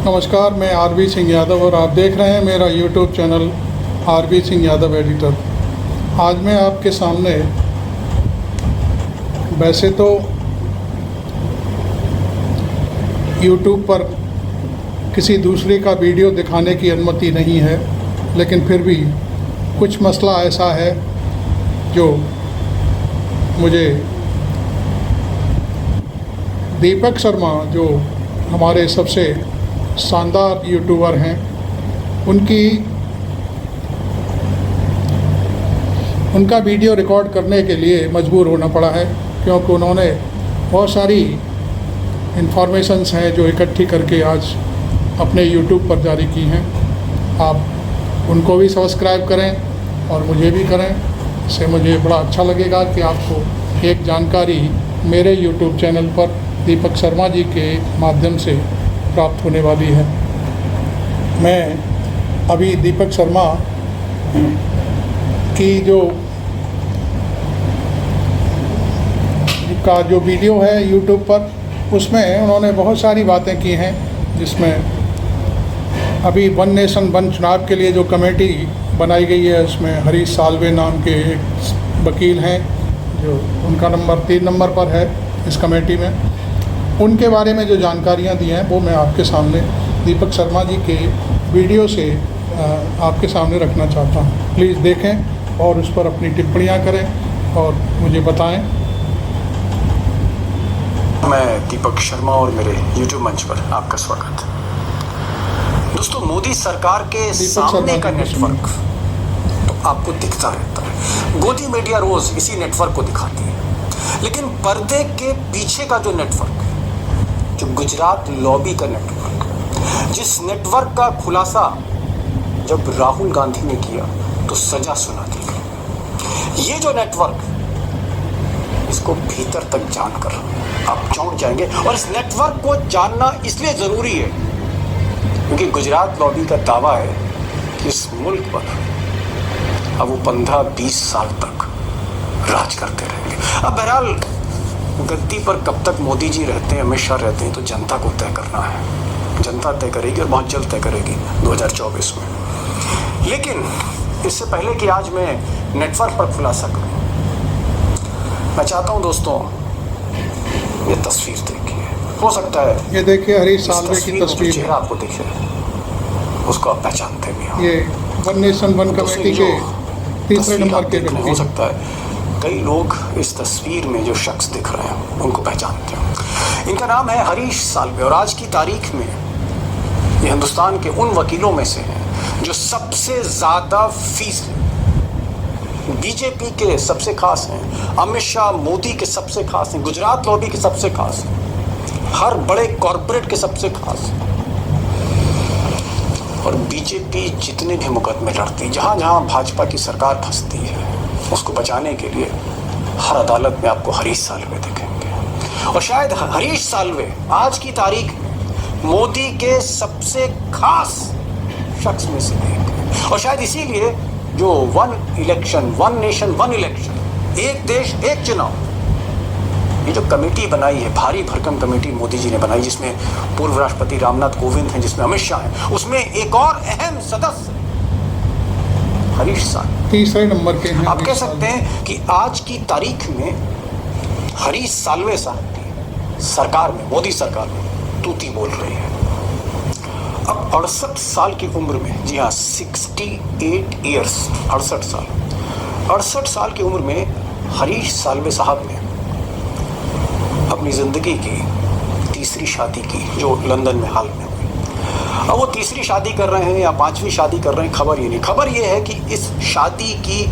नमस्कार, मैं आरबी सिंह यादव और आप देख रहे हैं मेरा YouTube channel RB Singh Yadav editor. आज मैं आपके सामने, वैसे तो यूट्यूब पर किसी दूसरे का वीडियो दिखाने की अनुमति नहीं है, लेकिन फिर भी कुछ मसला ऐसा है जो मुझे दीपक शर्मा, जो हमारे सबसे शानदार यूट्यूबर हैं, उनका वीडियो रिकॉर्ड करने के लिए मजबूर होना पड़ा है, क्योंकि उन्होंने बहुत सारी इंफॉर्मेशंस हैं जो इकट्ठी करके आज अपने यूट्यूब पर जारी की हैं। आप उनको भी सब्सक्राइब करें और मुझे भी करें। इससे मुझे बड़ा अच्छा लगेगा कि आपको एक जानकारी मेरे यूट्यूब चैनल पर दीपक शर्मा जी के माध्यम से प्राप्त होने वाली है। मैं अभी दीपक शर्मा की जो वीडियो है यूट्यूब पर, उसमें उन्होंने बहुत सारी बातें की हैं, जिसमें अभी वन नेशन वन चुनाव के लिए जो कमेटी बनाई गई है, उसमें हरीश साल्वे नाम के एक वकील हैं, जो उनका नंबर 3 नंबर पर है इस कमेटी में। उनके बारे में जो जानकारियां दी हैं वो मैं आपके सामने दीपक शर्मा जी के वीडियो से आपके सामने रखना चाहता हूं। प्लीज़ देखें और उस पर अपनी टिप्पणियां करें और मुझे बताएं। मैं दीपक शर्मा और मेरे YouTube मंच पर आपका स्वागत। दोस्तों, मोदी सरकार के सामने का नेटवर्क तो आपको दिखता रहता है। गोदी मीडिया रोज इसी नेटवर्क को दिखाती है, लेकिन पर्दे के पीछे का जो नेटवर्क, जो गुजरात लॉबी का नेटवर्क, जिस नेटवर्क का खुलासा जब राहुल गांधी ने किया तो सजा सुना दी गई। ये जो नेटवर्क, इसको भीतर तक जानकर आप चौंक जाएंगे। और इस नेटवर्क को जानना इसलिए जरूरी है क्योंकि गुजरात लॉबी का दावा है कि इस मुल्क पर अब वो 15-20 साल तक राज करते रहेंगे। अब बहरहाल गद्दी पर कब तक मोदी जी रहते हैं, अमित शाह रहते हैं, तो जनता को तय करना है। जनता तय करेगी और बहुत जल्द तय करेगी 2024 में। लेकिन इससे पहले कि आज मैं नेटवर्क पर खुलासा करूं, मैं चाहता हूं दोस्तों, ये तस्वीर देखिए। हो सकता है ये देखिए हरीश साल्वे की तस्वीर, चेहरा आपको दिखे, उसको आप पहचानते भी हो। ये वन नेशन वन कमेटी के 3 नंबर के व्यक्ति। हो सकता है कई लोग इस तस्वीर में जो शख्स दिख रहे हैं उनको पहचानते हो। इनका नाम है हरीश साल्वे और आज की तारीख में ये हिंदुस्तान के उन वकीलों में से हैं जो सबसे ज़्यादा फीस बीजेपी के सबसे खास हैं, अमित शाह मोदी के सबसे खास हैं, गुजरात लॉबी के सबसे खास हैं, हर बड़े कॉरपोरेट के सबसे खास हैं। और बीजेपी जितने भी मुकदमे लड़ती, जहाँ जहाँ भाजपा की सरकार फंसती है, उसको बचाने के लिए हर अदालत में आपको हरीश साल्वे दिखेंगे। और शायद हरीश साल्वे आज की तारीख में मोदी के सबसे खास शख्स में से एक। और शायद इसीलिए जो one election, one nation one election, एक देश एक चुनाव, ये जो कमेटी बनाई है, भारी भरकम कमेटी मोदी जी ने बनाई, जिसमें पूर्व राष्ट्रपति रामनाथ कोविंद हैं, जिसमें अमित शाह हैं, उसमें एक और अहम सदस्य हरीश साल्वे 3 नंबर के हैं। आप कह सकते हैं कि आज की तारीख में हरीश साल्वे साहब की सरकार में, मोदी सरकार में तूती बोल रही है। अब 68 साल की उम्र में, जी हाँ 68 ईयर्स, 68 साल की उम्र में हरीश साल्वे साहब ने अपनी जिंदगी की तीसरी शादी की, जो लंदन में हाल में हुई। अब वो तीसरी शादी कर रहे हैं या 5वीं शादी कर रहे हैं, खबर ये नहीं। खबर ये है कि इस शादी की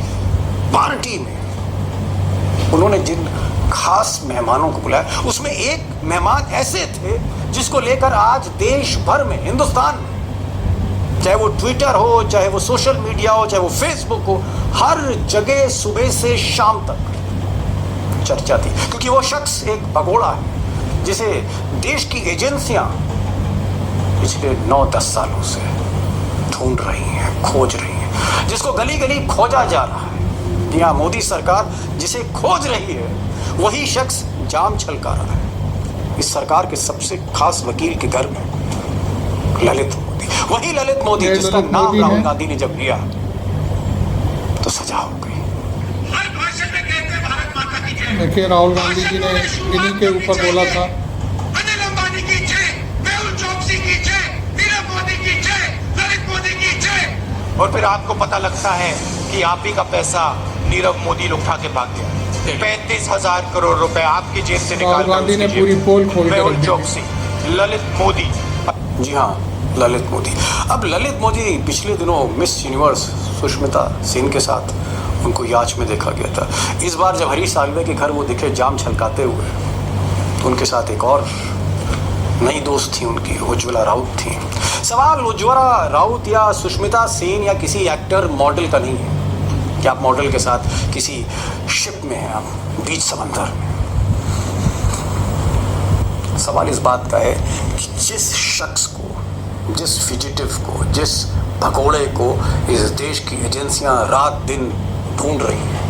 पार्टी में उन्होंने जिन खास मेहमानों को बुलाया, उसमें एक मेहमान ऐसे थे जिसको लेकर आज देश भर में, हिंदुस्तान में, चाहे वो ट्विटर हो, चाहे वो सोशल मीडिया हो, चाहे वो फेसबुक हो, हर जगह सुबह से शाम तक चर्चा थी। क्योंकि वो शख्स एक भगोड़ा है जिसे देश की एजेंसियां पिछले 9-10 सालों से ढूंढ रही हैं, खोज रही हैं, जिसको गली गली खोजा जा रहा है। यहाँ मोदी सरकार जिसे खोज रही है, वही शख्स जाम छलका रहा है। इस सरकार के सबसे खास वकील के घर में ललित मोदी, वही ललित मोदी जिसका नाम राहुल गांधी ने जब लिया तो सजा हो गई। देखिए राहुल गांधी जी ने इन्हीं के ऊपर बोला था, अनिल अंबानी की जय, मेहुल चोकसी की जय, नीरव मोदी की जय, ललित मोदी की जय। और फिर आपको पता लगता है कि आप ही का पैसा नीरव मोदी उठा के भाग गया। 35,000 करोड़ रुपए आपकी जेब से निकाल राहुल गांधी ने पूरी पोल खोल के मेहुल रख दी। चोकसी, ललित मोदी। जी हाँ, ललित मोदी। अब ललित मोदी पिछले दिनों मिस यूनिवर्स सुष्मिता सेन के साथ उनको याच में देखा गया था। इस बार जब हरीश साल्वे के घर वो दिखे जाम छलकाते हुए, तो उनके साथ एक और नई दोस्त थी उनकी, उज्ज्वला राउत थी। सवाल उज्ज्वला राउत या सुष्मिता सेन या किसी एक्टर मॉडल का नहीं है कि आप मॉडल के साथ किसी शिप में हैं, आप बीच समंदर में। सवाल इस बात का है कि जिस शख्स को, जिस फिजिटिव को, जिस भगोड़े को इस देश की एजेंसियां रात दिन ढूंढ रही हैं,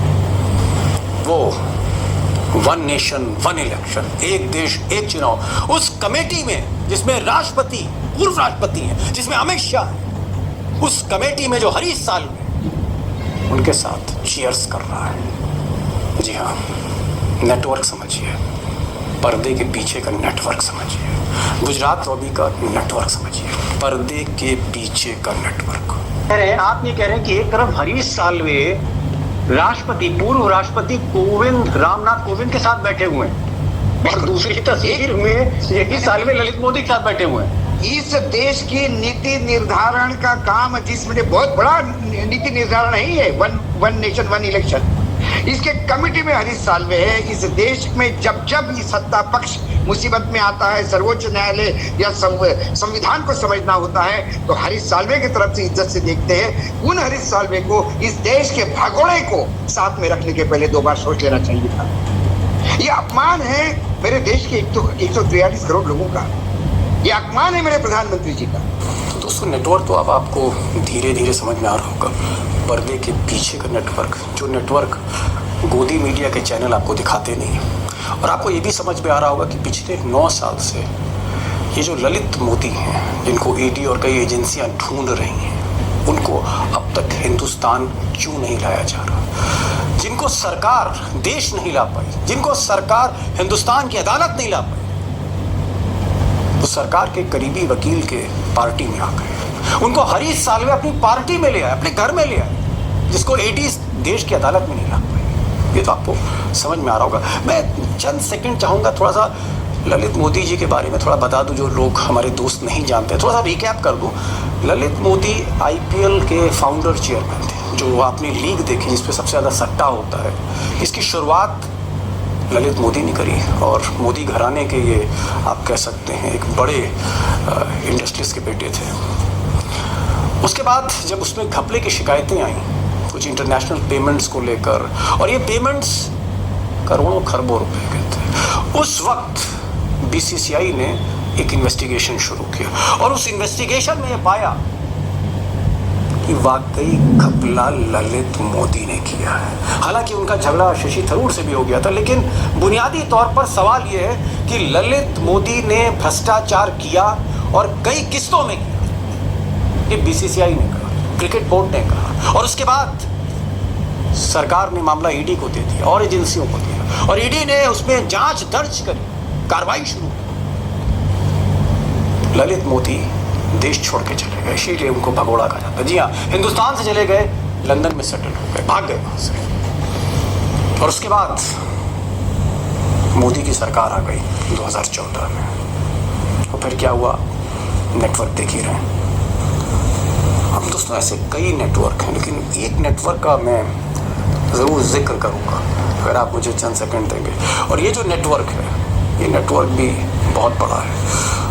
वो वन नेशन वन इलेक्शन, एक देश एक चुनाव, उस कमेटी में जिसमें राष्ट्रपति, पूर्व राष्ट्रपति हैं, जिसमें अमित शाह है, उस कमेटी में जो हरीश साल्वे उनके साथ चीयर्स कर रहा है। जी हाँ, नेटवर्क समझिए, पर्दे के पीछे का नेटवर्क समझिए, गुजरात लॉबी का नेटवर्क समझिए, पर्दे के पीछे का नेटवर्क। आप ये कह रहे हैं कि एक तरफ हरीश साल्वे राष्ट्रपति, पूर्व राष्ट्रपति कोविंद, रामनाथ कोविंद के साथ बैठे हुए हैं, और दूसरी तस्वीर में यही साल्वे ललित मोदी के साथ बैठे हुए हैं। इस देश की नीति निर्धारण का काम, जिसमें बहुत बड़ा नीति निर्धारण है, ये वन नेशन वन इलेक्शन, इसके कमेटी में हरीश साल्वे है। इस देश में जब जब ये सत्ता पक्ष मुसीबत में आता है, सर्वोच्च न्यायालय या संविधान को समझना होता है, तो हरीश साल्वे की तरफ से इज्जत से देखते हैं। उन हरीश साल्वे को, इस देश के भगोड़े को साथ में रखने के पहले 2 बार सोच लेना चाहिए था। ये अपमान है मेरे देश के 143 करोड़ लोगों का, ये अपमान है मेरे प्रधानमंत्री जी का। तो दोस्तों, नेटवर्क तो अब आपको धीरे धीरे समझ में आ रहा होगा, पर्दे के पीछे का नेटवर्क, जो नेटवर्क गोदी मीडिया के चैनल आपको दिखाते नहीं हैं। और आपको ये भी समझ में आ रहा होगा कि पिछले 9 साल से ये जो ललित मोदी हैं, जिनको ईडी और कई एजेंसियां ढूंढ रही हैं, उनको अब तक हिंदुस्तान क्यों नहीं लाया जा रहा, जिनको सरकार देश नहीं ला पाई, जिनको सरकार हिंदुस्तान की अदालत नहीं ला पाई, वो सरकार के करीबी वकील के पार्टी में आ गए। उनको हरीश साल्वे अपनी पार्टी में ले आए, अपने घर में ले आए, जिसको ईडी देश की अदालत में नहीं ला पाई। ये तो आपको समझ में आ रहा होगा। मैं चंद सेकंड चाहूँगा थोड़ा सा ललित मोदी जी के बारे में थोड़ा बता दूं, जो लोग हमारे दोस्त नहीं जानते, थोड़ा सा रिकैप कर दूं। ललित मोदी आईपीएल के फाउंडर चेयरमैन थे, जो आपने लीग देखी जिसपे सबसे ज़्यादा सट्टा होता है, इसकी शुरुआत ललित मोदी ने करी। और मोदी घराने के ये आप कह सकते हैं एक बड़े इंडस्ट्रीज के बेटे थे। उसके बाद जब उसमें घपले की शिकायतें आई कुछ इंटरनेशनल पेमेंट्स को लेकर, और ये पेमेंट्स करोड़ों खरबों रुपए के थे, उस वक्त बीसीसीआई ने एक इन्वेस्टिगेशन शुरू किया, और उस इन्वेस्टिगेशन में ये पाया कि वाकई घपला ललित मोदी ने किया है। हालांकि उनका झगड़ा शशि थरूर से भी हो गया था, लेकिन बुनियादी तौर पर सवाल ये है कि ललित मोदी ने भ्रष्टाचार किया, और कई किस्तों में किया। ये बीसीसीआई ने कहा, क्रिकेट बोर्ड ने कहा, और उसके बाद सरकार ने मामला ईडी को दे दिया और एजेंसियों को दिया, और ईडी ने उसमें जांच दर्ज करी, कार्रवाई शुरू की। ललित मोदी देश छोड़ के चले गए, इसीलिए उनको भगोड़ा कहा जाता है। जी हाँ, हिंदुस्तान से चले गए, लंदन में सेटल हो गए, भाग गए वहां से। और उसके बाद मोदी की सरकार आ गई 2014 में, और फिर क्या हुआ, नेटवर्क देख ही रहे। अब दोस्तों ऐसे कई नेटवर्क हैं, लेकिन एक नेटवर्क का मैं ज़रूर जिक्र करूँगा अगर आप मुझे चंद सेकंड देंगे। और ये जो नेटवर्क है, ये नेटवर्क भी बहुत बड़ा है,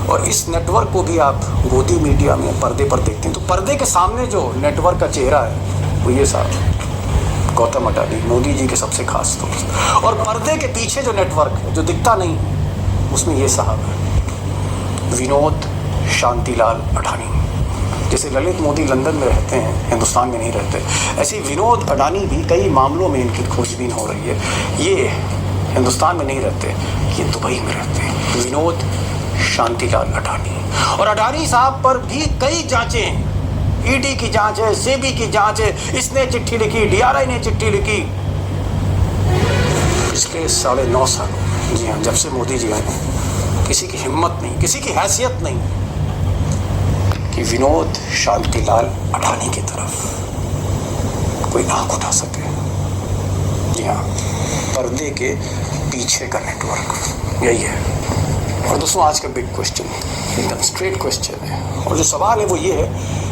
और इस नेटवर्क को भी आप गोदी मीडिया में पर्दे पर देखते हैं। तो पर्दे के सामने जो नेटवर्क का चेहरा है वो ये साहब गौतम अडानी, मोदी जी के सबसे खास दोस्त। और पर्दे के पीछे जो नेटवर्क है, जो दिखता नहीं, उसमें ये साहब है विनोद शांतिलाल अडानी। जैसे ललित मोदी लंदन में रहते हैं, हिंदुस्तान में नहीं रहते, ऐसे विनोद अडानी भी कई मामलों में इनकी खोजबीन हो रही है। ये हिंदुस्तान में नहीं रहते, ये दुबई में रहते हैं। विनोद शांतिलाल अडानी। और अडानी साहब पर भी कई जांचें हैं, ईडी की जांच है, सेबी की जांच है, इसने चिट्ठी लिखी, डीआरआई ने चिट्ठी लिखी। पिछले 9.5 सालों, जी हाँ, जब से मोदी जी आए, किसी की हिम्मत नहीं, किसी की हैसियत नहीं कि विनोद शांतिलाल अडानी की तरफ कोई आंख उठा सके। जी हाँ, पर्दे के पीछे का नेटवर्क यही है। और दोस्तों, आज का बिग क्वेश्चन, एकदम स्ट्रेट क्वेश्चन है, और जो सवाल है वो ये है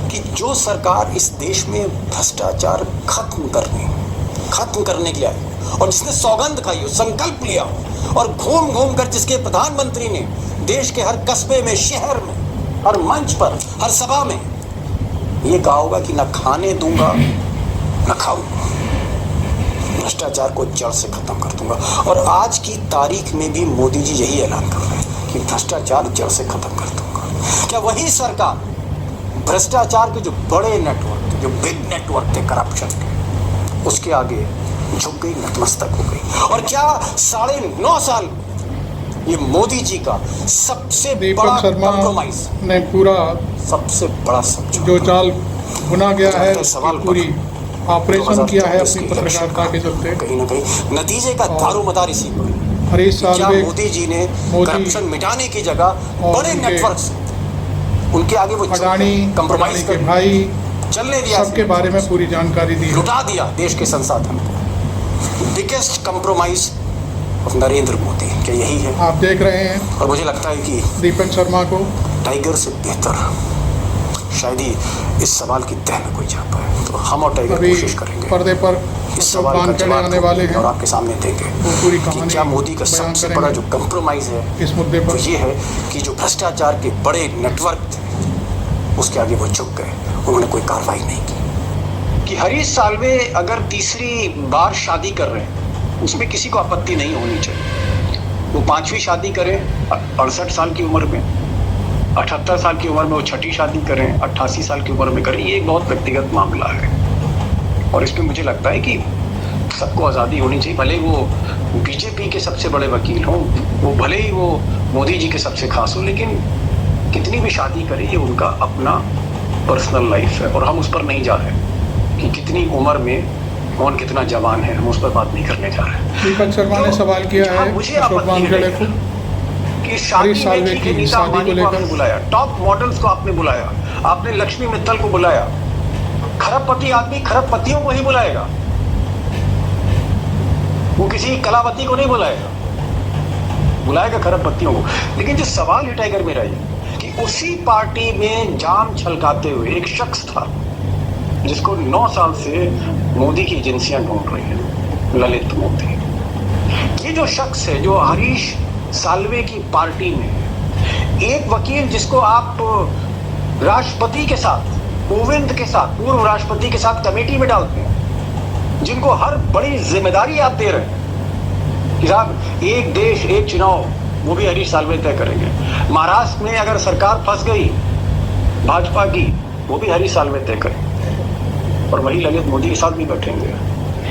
कि जो सरकार इस देश में भ्रष्टाचार खत्म करने के लिए आई और जिसने सौगंध खाई हो, संकल्प लिया और घूम घूम कर जिसके प्रधानमंत्री ने देश के हर कस्बे में, शहर में, हर मंच पर, हर सभा में ये कहा होगा कि न खाने दूंगा न खाऊंगा, भ्रष्टाचार को जड़ से खत्म कर दूंगा। और आज की तारीख में भी मोदी जी यही ऐलान कर रहे हैं कि भ्रष्टाचार जड़ से खत्म कर दूंगा। क्या वही सरकार भ्रष्टाचार के जो बड़े नेटवर्क, जो बिग नेटवर्क थे करप्शन के, उसके आगे झुक गई, नतमस्तक हो गई? और क्या 9.5 साल ये मोदी जी का सबसे बड़ा कॉम्प्रोमाइज ने पूरा सबसे बड़ा जो जाल बुना गया है, सवाल पूरी ऑपरेशन किया है अपनी पत्रकारिता के चलते, कहीं ना कहीं नतीजे का दारोमदार इसी पर। हरीश साल्वे, मोदी जी ने करप्शन मिटाने की जगह बड़े नेटवर्क से उनके आगे वो अडानी, कंप्रोमाइज के भाई चलने दिया, सबके बारे में पूरी जानकारी दी, लुटा दिया देश के संसाधन को। Biggest compromise of Narendra Modi, क्या यही है? आप देख रहे हैं। और मुझे लगता है कि दीपक शर्मा को टाइगर से बेहतर शायद ही इस सवाल की तह में कोई जा पाए। तो हम और टाइगर कोशिश करेंगे पर्दे पर इस सवाल का जवाब आने वाले हैं और आपके सामने देंगे वो पूरी कि क्या मोदी का सबसे बड़ा जो कंप्रोमाइज है इस मुद्दे पर, ये है कि जो भ्रष्टाचार के बड़े नेटवर्क थे उसके आगे वो झुक गए, उन्होंने कोई कार्रवाई नहीं की। कि हरीश साल्वे अगर तीसरी बार शादी कर रहे हैं, उसमें किसी को आपत्ति नहीं होनी चाहिए। वो 5वीं शादी करें 68 साल की उम्र में, 78 साल की उम्र में वो 6ठी शादी करें, 88 साल की उम्र में करें, ये एक बहुत व्यक्तिगत मामला है। और इसमें मुझे लगता है कि सबको आज़ादी होनी चाहिए, भले वो बीजेपी के सबसे बड़े वकील हों, वो भले ही वो मोदी जी के सबसे खास हो, लेकिन कितनी भी शादी करे ये उनका अपना पर्सनल लाइफ है। और हम उस पर नहीं जा रहे कि कितनी उम्र में कौन कितना जवान है, हम उस पर बात नहीं करने जा रहे। दीपक शर्मा ने सवाल किया है मुझे आपत्ति है कि शादी में की नीता अंबानी को आपने बुलाया, टॉप मॉडल्स को आपने बुलाया, आपने लक्ष्मी मित्तल को बुलाया, खरबपति आदमी खरबपतियों को ही बुलाएगा, वो किसी कलावती को नहीं बुलाएगा खरबपतियों को। लेकिन जो सवाल है टाइगर मेरा ये कि उसी पार्टी में जाम छलकाते हुए एक शख्स था जिसको 9 साल से मोदी की एजेंसियां ढूंढ रही हैं, ललित मोदी। ये जो शख्स है जो हरीश साल्वे की पार्टी में, एक वकील जिसको आप राष्ट्रपति के साथ, कोविंद के साथ, पूर्व राष्ट्रपति के साथ कमेटी में डालते हैं, जिनको हर बड़ी जिम्मेदारी आप दे रहे हैं कि साहब एक देश एक चुनाव, वो भी हरीश साल्वे तय करेंगे। महाराष्ट्र में अगर सरकार फंस गई भाजपा की, वो भी हरीश साल्वे तय करेंगे, और वही ललित मोदी के साथ भी बैठेंगे।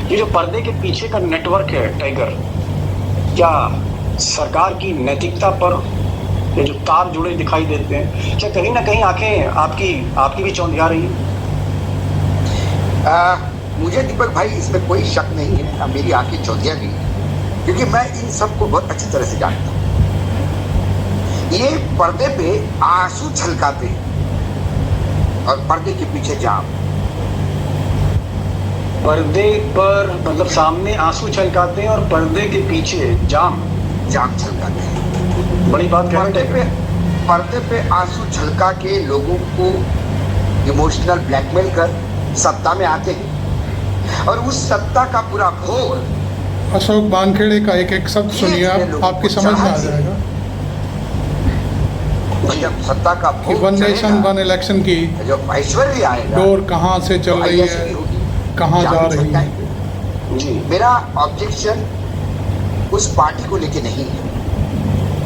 ये जो पर्दे के पीछे का नेटवर्क है टाइगर, क्या सरकार की नैतिकता पर ये जो तार जुड़े दिखाई देते हैं, क्या कहीं ना कहीं आंखें आपकी भी चौंधिया रही है? मुझे दीपक भाई इसमें कोई शक नहीं है, मेरी आंखें चौंधिया भी है, क्योंकि मैं इन सबको बहुत अच्छी तरह से जानता हूँ। ये पर्दे पे आंसू छलकाते हैं और पर्दे के पीछे जाम। पर्दे पर मतलब सामने आंसू छलकाते हैं और पर्दे के पीछे जाम छलकाते हैं। बड़ी बात पर्दे पे आंसू छलका के लोगों को इमोशनल ब्लैकमेल कर सत्ता में आते हैं, और उस सत्ता का पूरा भोग अशोक वानखेड़े का एक शब्द सुनिए, आपकी समझ में आ जाएगा। जब सत्ता का भोग वन नेशन वन इलेक्शन की जो ऐश्वर्य आएगा, डोर कहाँ से चल रही है, कहाँ जा रही है। जी, मेरा ऑब्जेक्शन उस पार्टी को लेके नहीं है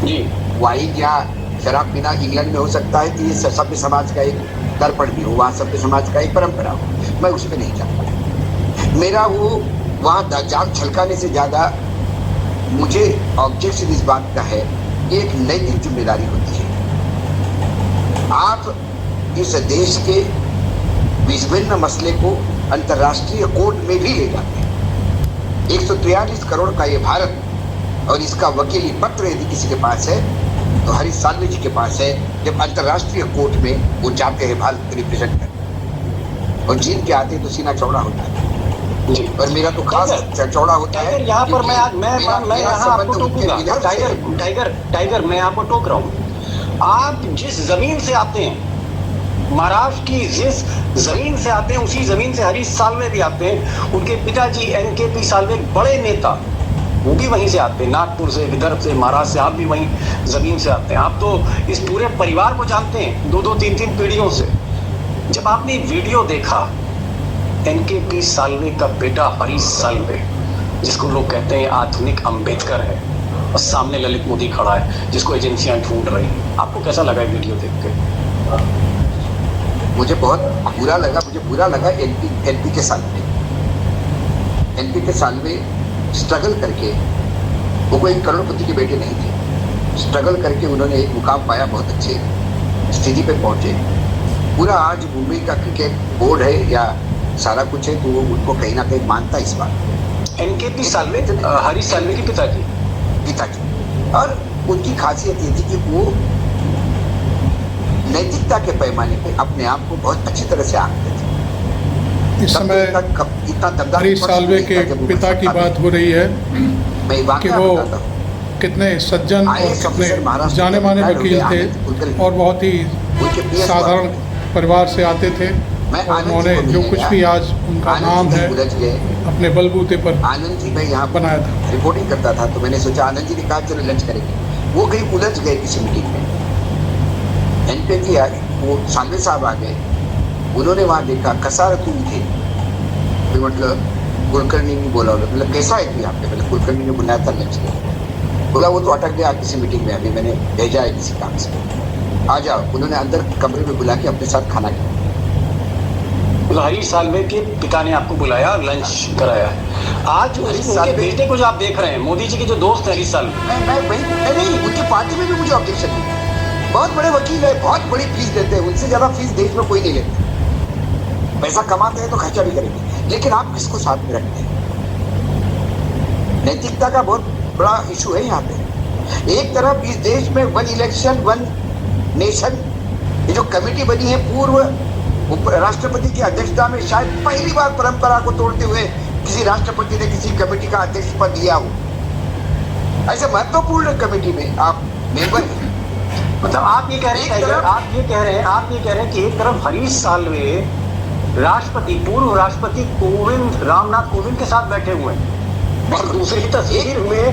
जी। वाइन या शराब पीना इंग्लैंड में हो सकता है कि ये सभ्य समाज का एक दर्पण भी हो, वहाँ सभ्य समाज का एक परंपरा हो, मैं उस पर नहीं जाता। मेरा वो वहाँ जाग छलकाने से ज़्यादा मुझे ऑब्जेक्शन इस बात का है एक नैतिक जिम्मेदारी होती है। आप इस देश के विभिन्न मसले को अंतर्राष्ट्रीय कोर्ट में भी ले जाते हैं। 143 करोड़ का ये भारत और इसका वकीली पत्र यदि किसी के पास है तो हरीश साल्वे जी के पास है। जब अंतर्राष्ट्रीय कोर्ट में वो जाते हैं भारत रिप्रेजेंट कर और जीत के आते हैं तो सीना चौड़ा होता है जी। और मेरा तो खास चौड़ा होता है। यहाँ पर मैं यहाँ आपको टोकूंगा। टाइगर टाइगर मैं आपको टोक रहा हूँ। आप जिस जमीन से आते हैं, महाराष्ट्र की जिस जमीन से आते हैं, उसी जमीन से हरीश साल्वे भी आते हैं। उनके पिताजी NKP साल्वे बड़े नेता, वो भी वहीं से आते हैं, नागपुर से, विदर्भ से, महाराष्ट्र से। आप भी वहीं जमीन से आते हैं। आप तो इस पूरे परिवार को जानते हैं, 2-2, 3-3 पीढ़ियों से। जब आपने वीडियो देखा NKP साल्वे का बेटा हरीश साल्वे, जिसको लोग कहते हैं आधुनिक अंबेडकर है, और सामने ललित मोदी खड़ा है जिसको एजेंसियां ढूंढ रही हैं, आपको कैसा लगा वीडियो देख के? मुझे बहुत बुरा लगा। एनपी के साल्वे स्ट्रगल करके, वो कोई करोड़पति के बेटे नहीं थे, स्ट्रगल करके उन्होंने एक मुकाम पाया, बहुत अच्छे स्थिति पे पहुंचे। पूरा आज मुंबई का क्रिकेट बोर्ड है या सारा कुछ है तो वो उनको कहीं ना कहीं मानता है इस बात। NKP साल्वे हरीश साल्वे के पिताजी और उनकी खासियत ये थी कि वो नैतिकता के पैमाने पे अपने आप को बहुत अच्छी तरह से आंकते थे। इस समय हरीश साल्वे के पिता की बात हो रही है कि वो कितने सज्जन और कितने जाने माने वकील थे और बहुत ही साधारण परिवार से आते थे। उन्होंने जो कुछ भी आज उनका नाम है अपने बलबूते पर आनंद जी मैं यहाँ बनाया था, रिपोर्टिंग करता था, तो मैंने सोचा आनंद जी ने कहा चलो लंच करेंगे। वो कहीं उलझ गए किसी मीटिंग में, NKP आए, वो साल्वे साहब आ गए। उन्होंने वहाँ देखा कसार तुम थे, मतलब कुलकर्णी ने बोला, मतलब कैसा है कि आपने, मतलब कुलकर्णी ने बुलाया था लंच में, बोला वो तो अटक गया किसी मीटिंग में, अभी मैंने भेजा है किसी काम से, आ जाओ। उन्होंने अंदर कमरे में बुला के अपने साथ खाना किया। हरीश साल्वे के पिता ने आपको बुलाया और लंच कराया है। आज उनके बेटे को जो आप देख रहे हैं, मोदी जी के जो दोस्त हैं हरीश साल्वे, नहीं, उनकी पार्टी में भी मुझे ऑब्जेक्शन नहीं। बहुत बड़े वकील है, बहुत बड़ी फीस देते हैं, उनसे ज्यादा फीस देश में कोई नहीं लेता। पैसा कमाते हैं तो खर्चा भी करेंगे, लेकिन आप किसको साथ में रखते हैं? नैतिकता का बहुत बड़ा इशू है यहाँ पे। एक तरफ इस देश में 1 इलेक्शन 1 नेशन, ये जो कमेटी बनी है पूर्व राष्ट्रपति की अध्यक्षता में, शायद पहली बार परंपरा को तोड़ते हुए किसी राष्ट्रपति ने किसी कमेटी का अध्यक्ष पद दिया हो। ऐसे महत्वपूर्ण कमेटी में आप मेंबर हैं। मतलब आप ये कह रहे हैं कि एक तरफ हरीश साल्वे राष्ट्रपति, पूर्व राष्ट्रपति रामनाथ कोविंद के साथ बैठे हुए हैं, और दूसरी तस्वीर में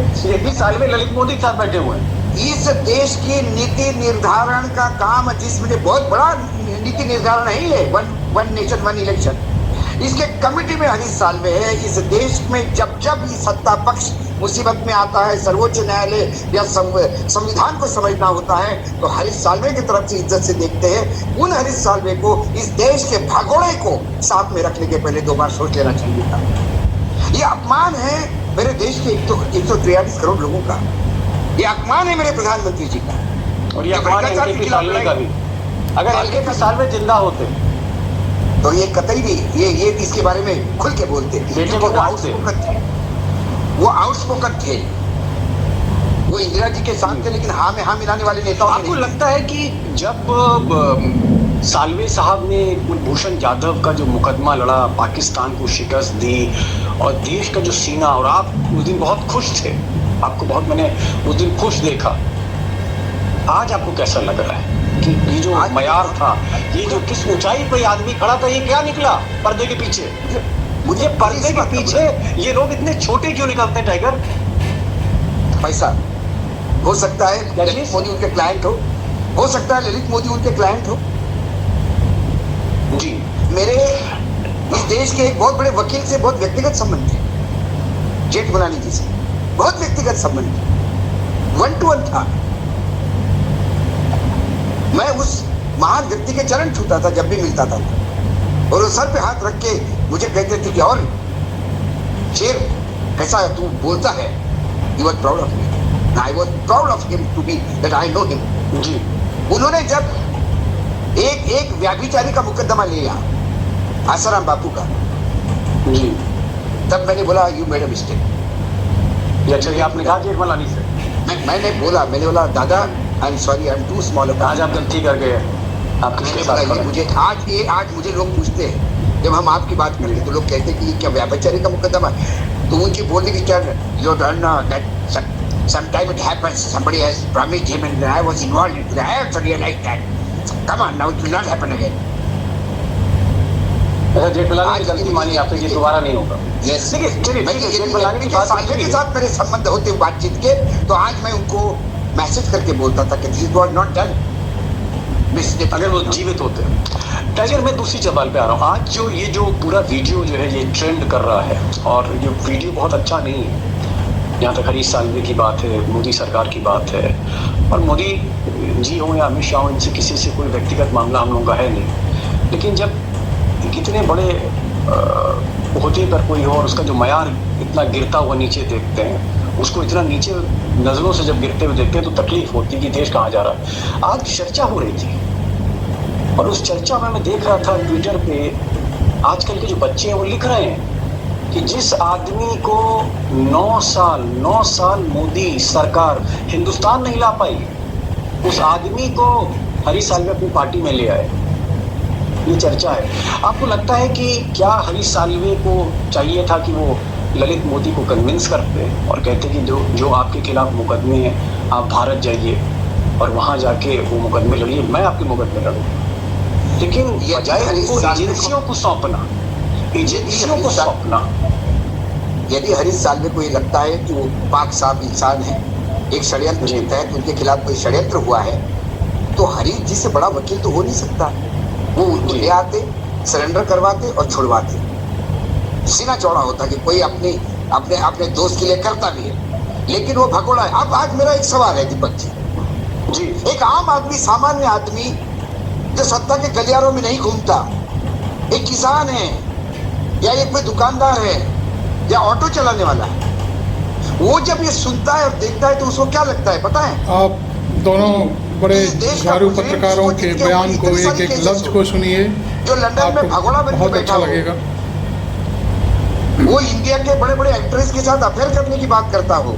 ये साल्वे ललित मोदी के साथ बैठे हुए हैं। इस देश की नीति निर्धारण का काम, जिसमें बहुत बड़ा नीति निर्धारण नहीं है, 1 नेशन 1 इलेक्शन, इसके कमेटी में हरीश साल्वे है। इस देश में जब जब सत्ता पक्ष मुसीबत में आता है, सर्वोच्च न्यायालय या संविधान को समझना होता है, तो हरीश साल्वे की तरफ से इज्जत से देखते हैं। उन हरीश साल्वे को इस देश के भगोड़े को साथ में रखने के पहले 2 बार सोच लेना चाहिए था। ये अपमान है मेरे देश के 143 करोड़ लोगों का, ये अपमान है मेरे प्रधानमंत्री जी का, और ये अपमान है NKP साल्वे का भी। अगर NKP साल्वे जिंदा होते तो ये कतई नहीं, ये इसके बारे में खुल के बोलते थे, बेटे को डांटते। वो आउटस्पोकन थे, वो इंदिरा जी के साथ थे, लेकिन हाँ में हाँ मिलाने वाले नेताओं। आपको लगता है कि जब साल्वे साहब ने कुलभूषण जाधव का जो मुकदमा लड़ा, पाकिस्तान को शिकस्त दी और देश का जो सीना, और आप उस दिन बहुत खुश थे, आपको बहुत मैंने उस दिन खुश देखा, आज आपको कैसा लग रहा है कि ये जो मयार था, ये जो किस ऊंचाई पे आदमी खड़ा था, ये क्या निकला पर्दे के पीछे? मुझे पर्दे के पीछे ये लोग इतने छोटे क्यों निकलते हैं टाइगर? पैसा हो सकता है, ललित मोदी उनके क्लाइंट हो सकता है ललित मोदी उनके क्लाइंट हो जी। मेरे इस देश के एक बहुत बड़े वकील से बहुत व्यक्तिगत संबंध थे, जेठमलानी जी से बहुत व्यक्तिगत संबंध, 1 to 1 था। मैं उस महान व्यक्ति के चरण छूता था जब भी मिलता था, और वो सर पे हाथ रख के मुझे कहते थे कि और शेर कैसा है तू, बोलता है, you are proud of me. I was proud of him to be that I know him. जी उन्होंने जब एक व्याभिचारी का मुकदमा लिया आसाराम बापू का, जी, तब मैंने बोला यू मेड अ मिस्टेक। ये अच्छा ये आपने कहा जेठमलानी से? मैंने बोला दादा I am sorry, I am too small. आज आप गलती कर गए, आप किसके साथ मैंने खड़े? मुझे आज मुझे लोग पूछते हैं, जब हम आपकी बात करते हैं तो लोग कहते हैं कि क्या व्याभिचारी का मुकदमा है, तो उनकी बोलने की क्या you don't know that sometimes it happens, somebody has promised him and I was involved in it, I have to realize that, come on now, it will not happen again। अच्छा जेठमलानी की गलती मानी आपने, ये दोबारा नहीं होगा। Yes। देखिए चलिए ठीक है, जेठमलानी की बात साल्वे के साथ मेरे संबंध होते बातचीत के, तो आज मैं उनको मैसेज करके बोलता था कि दिस वाज नॉट डन। अगर वो जीवित होते हैं। टाइगर, मैं दूसरी सवाल पे आ रहा हूँ। आज जो ये जो पूरा वीडियो जो है ये ट्रेंड कर रहा है, और ये वीडियो बहुत अच्छा नहीं है। यहाँ तक हरीश साल्वे की बात है, मोदी सरकार की बात है, और मोदी जी हो या अमित शाह हो, इनसे किसी से कोई व्यक्तिगत मामला हम लोगों का है नहीं। लेकिन जब कितने बड़े होते पर कोई हो और उसका जो मयार इतना गिरता हुआ नीचे देखते हैं, उसको इतना नीचे नज़रों से जब गिरते हुए देखते हैं तो तकलीफ होती है कि देश कहाँ जा रहा है। आज चर्चा हो रही थी और उस चर्चा में मैं देख रहा था ट्विटर पे, आजकल के जो बच्चे हैं वो लिख रहे हैं कि जिस आदमी को 9 साल मोदी सरकार हिंदुस्तान नहीं ला पाई, उस आदमी को हरीश साल्वे अपनी पार्टी में ले आए। ये चर्चा है। आपको लगता है कि क्या हरीश साल्वे को चाहिए था कि वो ललित मोदी को कन्विंस करते और कहते कि जो आपके खिलाफ मुकदमे हैं आप भारत जाइए और वहाँ जाके वो मुकदमे लड़िए, मैं आपके मुकदमे लड़ूँ। लेकिन बजाय उनको एजेंसियों को सौंपना, यदि हरीश साल्वे को ये लगता है कि वो पाक साफ इंसान है, एक षड्यंत्र के तहत उनके खिलाफ कोई षड्यंत्र हुआ है, तो हरीश जी से बड़ा वकील तो हो नहीं सकता। वो उनको ले आते, सरेंडर करवाते और छुड़वाते। सीना चौड़ा होता कि कोई अपने दोस्त के लिए करता भी है, लेकिन वो भगोड़ा है। अब आज मेरा एक सवाल है दीपक जी, एक आम आदमी, सामान्य आदमी जो सत्ता के गलियारों में नहीं घूमता, एक किसान है या एक कोई दुकानदार है या ऑटो चलाने वाला है, वो जब ये सुनता है और देखता है तो उसको क्या लगता है पता है? आप दोनों बड़े झाड़ू पत्रकारों के बयान को, एक एक लफ्ज को सुनिए, जो लंदन में भगोड़ा बन के बहुत बैठा अच्छा लगेगा। वो इंडिया के बड़े बड़े एक्ट्रेस के साथ अफेयर करने की बात करता हो,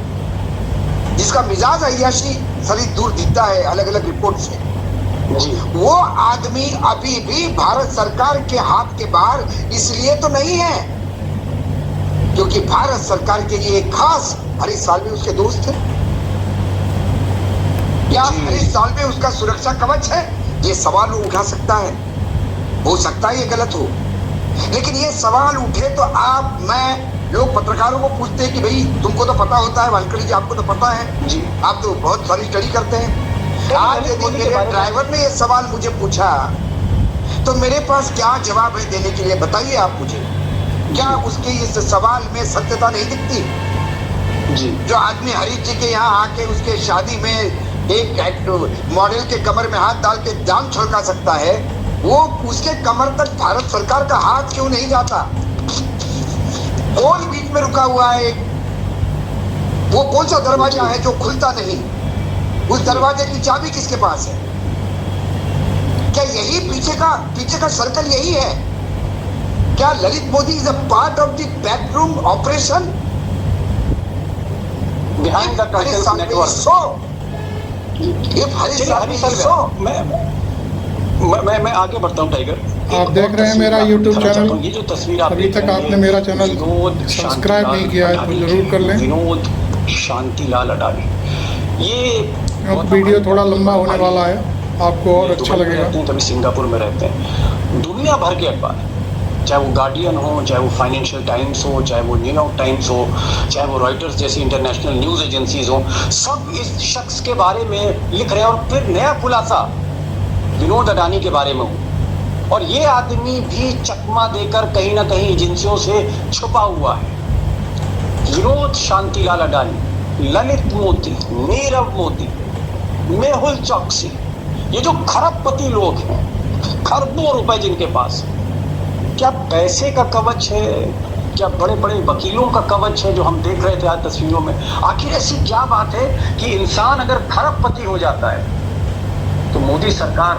जिसका मिजाज अय्याशी सरी दूर दिखता है अलग अलग रिपोर्ट से, वो आदमी अभी भी भारत सरकार के हाथ के बाहर इसलिए तो नहीं है क्योंकि भारत सरकार के लिए खास हरीश साल्वे उसके दोस्त है। क्या हरीश साल्वे उसका सुरक्षा कवच है? ये सवाल वो उठा सकता है, हो सकता है ये गलत हो, लेकिन ये सवाल उठे तो आप, मैं, लोग पत्रकारों को पूछते हैं कि भाई तुमको तो पता होता है, वानखड़े जी आपको तो पता है जी, आप तो बहुत सारी स्टडी करते हैं। आज यदि मेरे ड्राइवर ने ये सवाल मुझे पूछा तो मेरे पास क्या जवाब है देने के लिए, बताइए आप मुझे। क्या उसके इस सवाल में सत्यता नहीं दिखती जी? जो आदमी हरीश जी के यहाँ आके उसके शादी में एक मॉडल के कमर में हाथ डाल के जान छलका सकता है, वो उसके कमर तक भारत सरकार का हाथ क्यों नहीं जाता? कौन बीच में रुका हुआ है? वो कौन सा दरवाजा है जो खुलता नहीं? उस दरवाजे की चाबी किसके पास है? क्या यही पीछे का सर्कल यही है? क्या Lalit Modi is a part of the backroom operation behind the cartel network? मैं आगे बढ़ता हूँ टाइगर। आप देख रहे हैं मेरा यूट्यूब चैनल। ये जो तस्वीर अभी तक आपने मेरा चैनल सब्सक्राइब नहीं किया है तो जरूर कर लें। विनोद शांतिलाल अडानी, ये वीडियो थोड़ा लंबा होने वाला है, आपको और अच्छा लगेगा। कभी सिंगापुर में रहते हैं, दुनिया भर के अखबार, चाहे वो गार्डियन हो, चाहे वो फाइनेंशियल टाइम्स हो, चाहे वो न्यूयॉर्क टाइम्स हो, चाहे वो रॉयटर्स जैसी इंटरनेशनल न्यूज़ एजेंसीज हो, सब इस शख्स के बारे में लिख रहे हैं। और फिर नया खुलासा विनोद अडानी के बारे में हो, और ये आदमी भी चकमा देकर कहीं ना कहीं एजेंसियों से छुपा हुआ है। विनोद शांतिलाल अडानी, ललित मोदी, नीरव मोदी, मेहुल चौकसी, ये जो खरबपति लोग हैं, खरबों रुपए जिनके पास, क्या पैसे का कवच है क्या बड़े बड़े वकीलों का कवच है जो हम देख रहे थे आज तस्वीरों में? आखिर ऐसी क्या बात है कि इंसान अगर खरबपति हो जाता है तो मोदी सरकार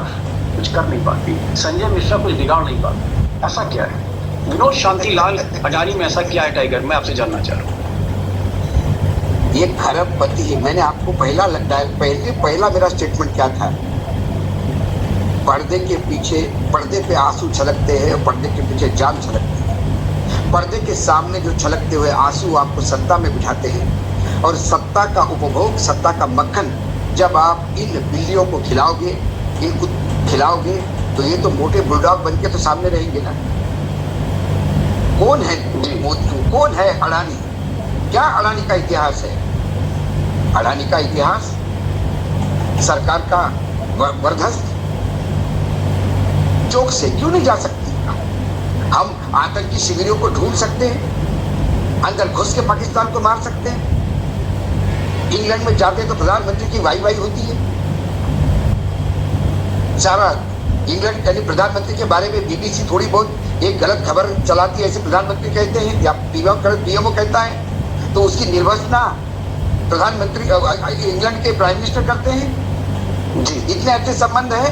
कुछ कर नहीं पाती, संजय मिश्रा कुछ बिगाड़ नहीं पाते? ऐसा क्या है? विनोद शांतिलाल अडानी में ऐसा क्या है टाइगर? मैं आपसे जानना चाह रहा हूँ। ये खरबपति है। मैंने आपको पहला मेरा स्टेटमेंट क्या था? पर्दे के पीछे, पर्दे पे आंसू छलकते हैं और पर्दे के पीछे जान छलकती है। पर्दे के सामने जो छलकते हुए आंसू आपको सत्ता में बिठाते हैं, और सत्ता का उपभोग, सत्ता का मक्खन जब आप इन बिल्लियों को खिलाओगे, इनको खिलाओगे, तो ये तो मोटे बुलडॉग बन के तो सामने रहेंगे ना। कौन है मोदी? कौन है अडानी? क्या अडानी का इतिहास है? अडानी का इतिहास सरकार का वरदस्त। चौक से क्यों नहीं जा सकती? हम आतंकी शिविरों को ढूंढ सकते हैं, अंदर घुस के पाकिस्तान को मार सकते हैं। इंग्लैंड में जाते तो प्रधानमंत्री की वाई वाई होती है। सारा इंग्लैंड यानी प्रधानमंत्री के बारे में बीबीसी थोड़ी बहुत एक गलत खबर चलाती है, ऐसे प्रधानमंत्री कहते हैं या पीएमओ कहता है, तो उसकी निर्वचना प्रधानमंत्री इंग्लैंड के प्राइम मिनिस्टर करते हैं। जी, इतने अच्छे संबंध है,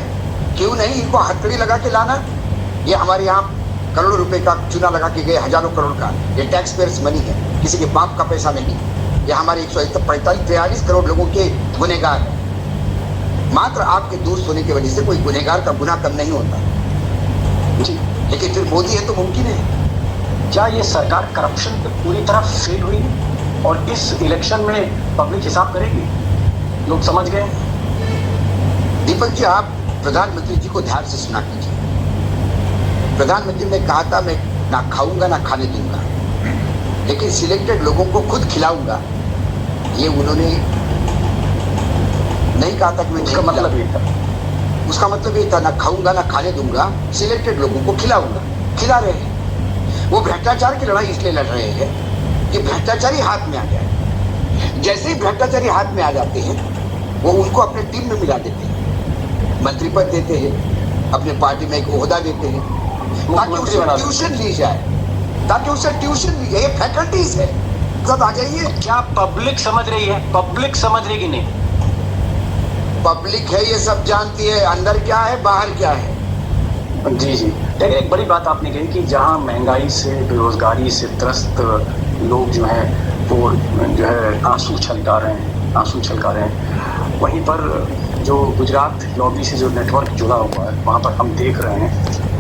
क्यों नहीं इनको हथकड़ी लगा के लाना? ये हमारे यहाँ करोड़ों रुपए का चूना लगा के गए, हजारों करोड़ का, ये टैक्स पेयर्स मनी है, किसी के बाप का पैसा नहीं। ये हमारे 143 करोड़ लोगों के गुनहगार है। मात्र आपके दोस्त होने की वजह से कोई गुनहगार का गुनाह कम नहीं होता जी, लेकिन फिर मोदी है तो मुमकिन है। क्या ये सरकार करप्शन पे पूरी तरह फेल हुई और इस इलेक्शन में पब्लिक हिसाब करेगी? लोग समझ गए? दीपक जी, आप प्रधानमंत्री जी को ध्यान से सुना कीजिए। प्रधानमंत्री ने कहा था, मैं ना खाऊंगा ना खाने दूंगा, लेकिन सिलेक्टेड लोगों को खुद खिलाऊंगा। ये उन्होंने नहीं कहा था कि मैं, उसका मतलब ये था, उसका मतलब ये था ना खाऊंगा ना खाने दूंगा, सिलेक्टेड लोगों को खिलाऊंगा। खिला रहे हैं। वो भ्रष्टाचार की लड़ाई इसलिए लड़ रहे हैं कि भ्रष्टाचारी हाथ में आ जाए। जैसे ही भ्रष्टाचारी हाथ में आ जाते हैं, वो उनको अपने टीम में मिला देते हैं, मंत्री पद देते हैं, अपने पार्टी में एक ओहदा देते हैं, ताकि उसे ट्यूशन ली जाए, ये फैकल्टीज है, सब आ जाइए। क्या पब्लिक समझ रही है? पब्लिक समझ रही कि नहीं? पब्लिक है, ये सब जानती है अंदर क्या है बाहर क्या है। जी जी, लेकिन एक बड़ी बात आपने कही कि जहां महंगाई से, बेरोजगारी से त्रस्त लोग जो हैं वो जो है आंसू छलका रहे हैं, वहीं पर जो गुजरात लॉबी से जो नेटवर्क जुड़ा हुआ है, वहाँ पर हम देख रहे हैं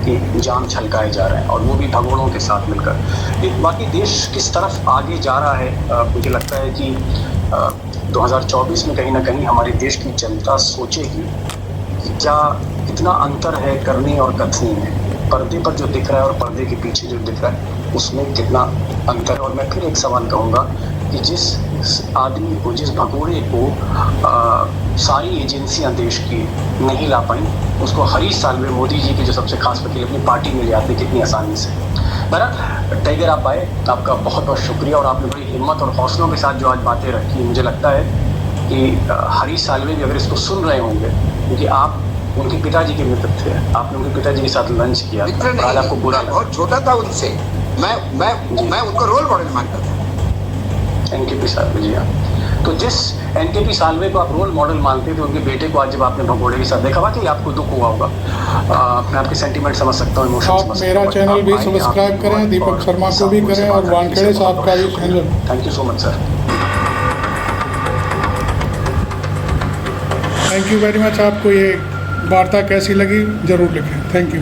कि जाम छलकाए जा रहे हैं, और वो भी भगोड़ों के साथ मिलकर। बाकी देश किस तरफ आगे जा रहा है, मुझे लगता है कि 2024 में कहीं ना कहीं हमारे देश की जनता सोचेगी कि क्या कितना अंतर है करनी और कथनी में। पर्दे पर जो दिख रहा है और पर्दे के पीछे जो दिख रहा है, उसमें कितना अंतर है। और मैं फिर एक सवाल कहूँगा कि जिस आदमी को, जिस भगोड़े को सारी एजेंसियां देश की नहीं ला पाई, उसको हरीश साल्वे, मोदी जी के जो सबसे खास वकील, अपनी पार्टी में ले आते कितनी आसानी से। बहरहाल टाइगर, आप आए, आपका बहुत बहुत शुक्रिया, और आपने बड़ी हिम्मत और हौसलों के साथ जो आज बातें रखी। मुझे लगता है कि हरीश साल्वे भी अगर इसको सुन रहे होंगे, क्योंकि आप उनके पिताजी के मित्र थे, आपने उनके पिताजी के साथ लंच किया, आज आपको बुरा लगा। बहुत छोटा था उनसे, मैं उनको रोल मॉडल मानता था। एनकेपी साल्वे जी, हाँ। तो जिस एनकेपी साल्वे को आप रोल मॉडल मानते थे, उनके बेटे को आज जब आपने भगोड़े के साथ देखा, वाकई आपको दुख हुआ होगा। मैं आपके सेंटीमेंट समझ सकता हूँ, इमोशन। आप मेरा चैनल भी सब्सक्राइब करें, दीपक शर्मा को भी करें, और वानखेड़े साहब का भी channel. Thank you so much sir. Thank you very much. आपको ये वार्ता कैसी लगी जरूर लिखें। Thank you.